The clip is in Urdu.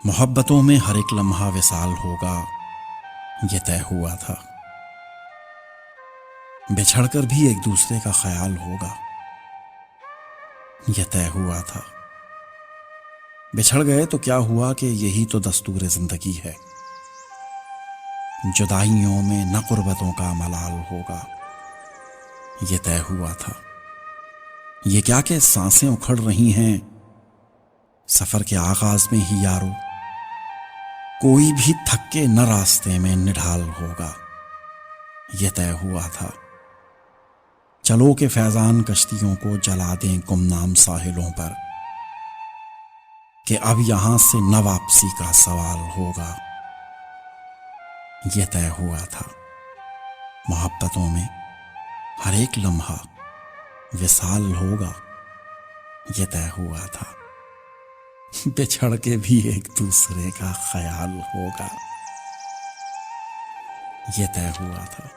محبتوں میں ہر ایک لمحہ وصال ہوگا، یہ طے ہوا تھا۔ بچھڑ کر بھی ایک دوسرے کا خیال ہوگا، یہ طے ہوا تھا۔ بچھڑ گئے تو کیا ہوا کہ یہی تو دستور زندگی ہے۔ جدائیوں میں نہ قربتوں کا ملال ہوگا، یہ طے ہوا تھا۔ یہ کیا کہ سانسیں اکھڑ رہی ہیں سفر کے آغاز میں ہی یارو، کوئی بھی تھک کے نہ راستے میں نڈھال ہوگا، یہ طے ہوا تھا۔ چلو کہ فیضان کشتیوں کو جلا دیں گمنام ساحلوں پر، کہ اب یہاں سے نہ واپسی کا سوال ہوگا، یہ طے ہوا تھا۔ محبتوں میں ہر ایک لمحہ وصال ہوگا، یہ طے ہوا تھا۔ بچھڑ کے بھی ایک دوسرے کا خیال ہوگا، یہ طے ہوا تھا۔